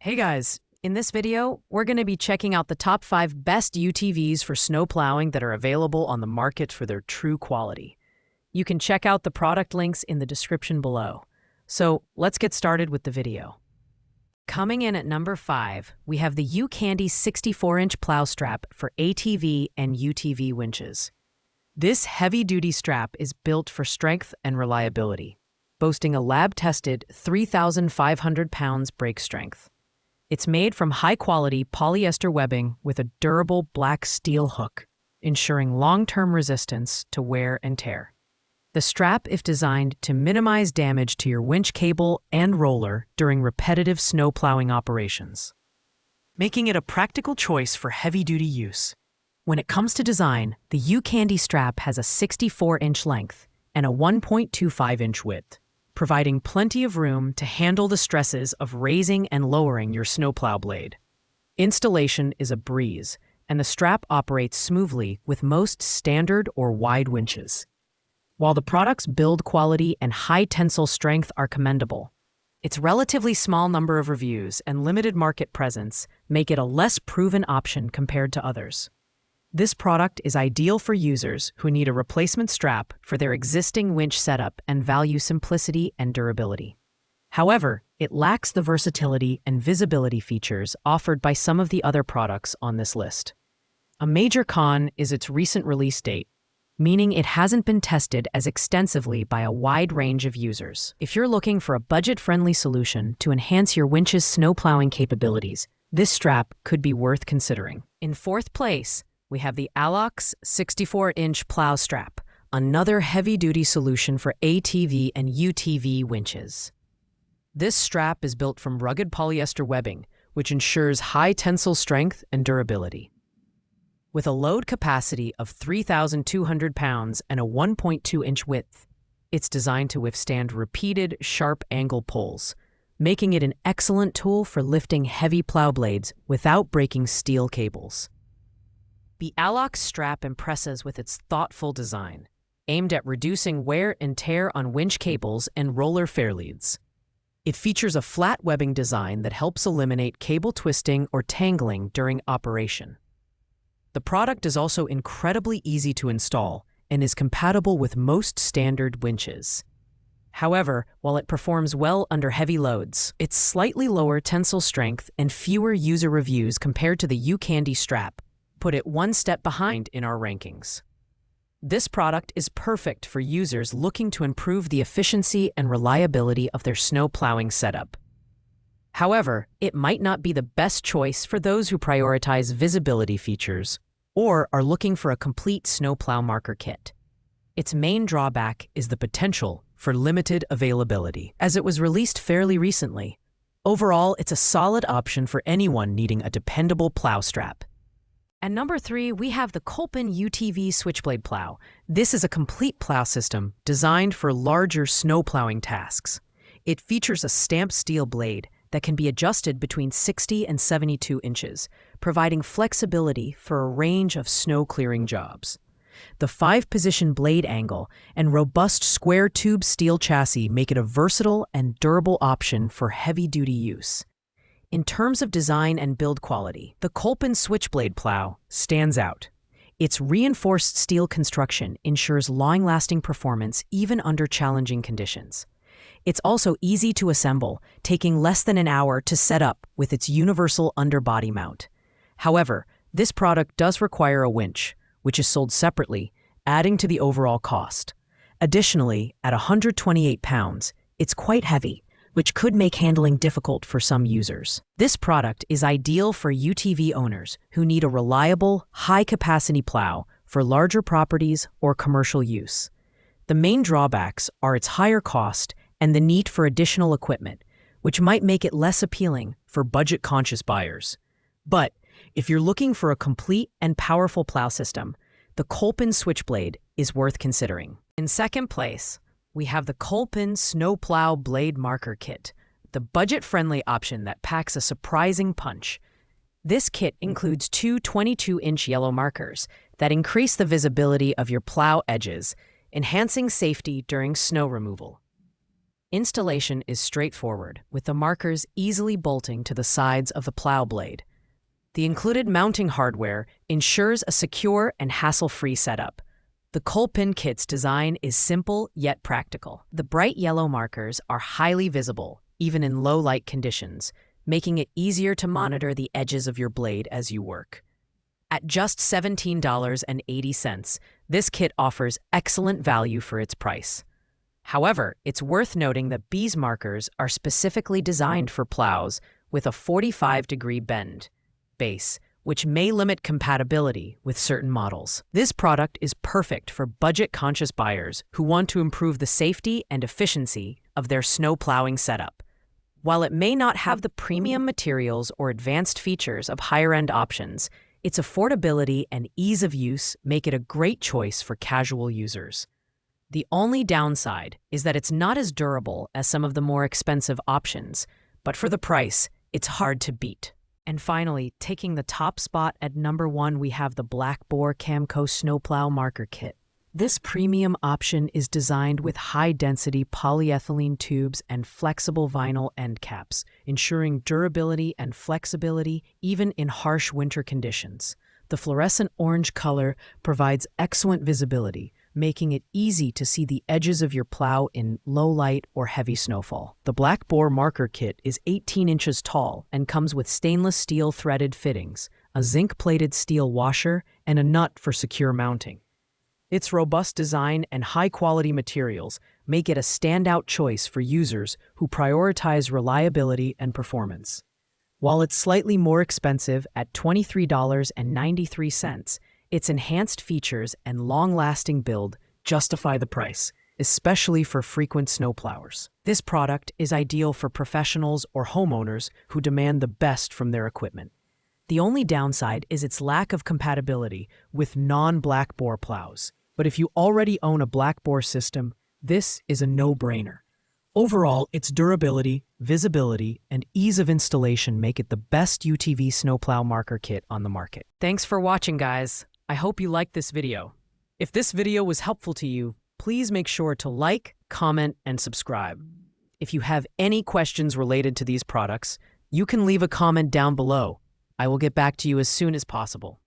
Hey guys, in this video, we're going to be checking out the top 5 best UTVs for snow plowing that are available on the market for their true quality. You can check out the product links in the description below. So let's get started with the video. Coming in at number 5, we have the UCandy 64-inch plow strap for ATV and UTV winches. This heavy-duty strap is built for strength and reliability, boasting a lab-tested 3,500 pounds brake strength. It's made from high-quality polyester webbing with a durable black steel hook, ensuring long-term resistance to wear and tear. The strap is designed to minimize damage to your winch cable and roller during repetitive snow plowing operations, making it a practical choice for heavy-duty use. When it comes to design, the UCandy strap has a 64-inch length and a 1.25-inch width, providing plenty of room to handle the stresses of raising and lowering your snowplow blade. Installation is a breeze, and the strap operates smoothly with most standard or wide winches. While the product's build quality and high tensile strength are commendable, its relatively small number of reviews and limited market presence make it a less proven option compared to others. This product is ideal for users who need a replacement strap for their existing winch setup and value simplicity and durability. However, it lacks the versatility and visibility features offered by some of the other products on this list. A major con is its recent release date, meaning it hasn't been tested as extensively by a wide range of users. If you're looking for a budget-friendly solution to enhance your winch's snow plowing capabilities, this strap could be worth considering. In fourth place, we have the Alox 64-inch plow strap, another heavy-duty solution for ATV and UTV winches. This strap is built from rugged polyester webbing, which ensures high tensile strength and durability. With a load capacity of 3,200 pounds and a 1.2-inch width, it's designed to withstand repeated, sharp angle pulls, making it an excellent tool for lifting heavy plow blades without breaking steel cables. The Alox strap impresses with its thoughtful design, aimed at reducing wear and tear on winch cables and roller fairleads. It features a flat webbing design that helps eliminate cable twisting or tangling during operation. The product is also incredibly easy to install and is compatible with most standard winches. However, while it performs well under heavy loads, its slightly lower tensile strength and fewer user reviews compared to the UCandy strap put it one step behind in our rankings. This product is perfect for users looking to improve the efficiency and reliability of their snow plowing setup. However, it might not be the best choice for those who prioritize visibility features or are looking for a complete snowplow marker kit. Its main drawback is the potential for limited availability, as it was released fairly recently. Overall, it's a solid option for anyone needing a dependable plow strap. At number 3, we have the Kolpin UTV switchblade plow. This is a complete plow system designed for larger snow plowing tasks. It features a stamped steel blade that can be adjusted between 60 and 72 inches, providing flexibility for a range of snow clearing jobs. The 5-position blade angle and robust square tube steel chassis make it a versatile and durable option for heavy-duty use. In terms of design and build quality, the Kolpin switchblade plow stands out. Its reinforced steel construction ensures long-lasting performance even under challenging conditions. It's also easy to assemble, taking less than an hour to set up with its universal underbody mount. However, this product does require a winch, which is sold separately, adding to the overall cost. Additionally, at 128 pounds, it's quite heavy, which could make handling difficult for some users. This product is ideal for UTV owners who need a reliable, high-capacity plow for larger properties or commercial use. The main drawbacks are its higher cost and the need for additional equipment, which might make it less appealing for budget-conscious buyers. But if you're looking for a complete and powerful plow system, the Kolpin switchblade is worth considering. In second place, we have the Kolpin Snowplow Blade Marker Kit, the budget-friendly option that packs a surprising punch. This kit includes two 22-inch yellow markers that increase the visibility of your plow edges, enhancing safety during snow removal. Installation is straightforward, with the markers easily bolting to the sides of the plow blade. The included mounting hardware ensures a secure and hassle-free setup. The Kolpin kit's design is simple yet practical. The bright yellow markers are highly visible, even in low-light conditions, making it easier to monitor the edges of your blade as you work. At just $17.80, this kit offers excellent value for its price. However, it's worth noting that these markers are specifically designed for plows with a 45-degree bend base, which may limit compatibility with certain models. This product is perfect for budget-conscious buyers who want to improve the safety and efficiency of their snow plowing setup. While it may not have the premium materials or advanced features of higher-end options, its affordability and ease of use make it a great choice for casual users. The only downside is that it's not as durable as some of the more expensive options, but for the price, it's hard to beat. And finally, taking the top spot at number 1, we have the Boar Camco Snowplow Marker Kit. This premium option is designed with high-density polyethylene tubes and flexible vinyl end caps, ensuring durability and flexibility even in harsh winter conditions. The fluorescent orange color provides excellent visibility, making it easy to see the edges of your plow in low light or heavy snowfall. The Boar Marker Kit is 18 inches tall and comes with stainless steel threaded fittings, a zinc-plated steel washer, and a nut for secure mounting. Its robust design and high-quality materials make it a standout choice for users who prioritize reliability and performance. While it's slightly more expensive at $23.93, its enhanced features and long-lasting build justify the price, especially for frequent snowplowers. This product is ideal for professionals or homeowners who demand the best from their equipment. The only downside is its lack of compatibility with non-Black Boar plows. But if you already own a Black Boar system, this is a no-brainer. Overall, its durability, visibility, and ease of installation make it the best UTV snowplow marker kit on the market. Thanks for watching, guys. I hope you liked this video. If this video was helpful to you, please make sure to like, comment, and subscribe. If you have any questions related to these products, you can leave a comment down below. I will get back to you as soon as possible.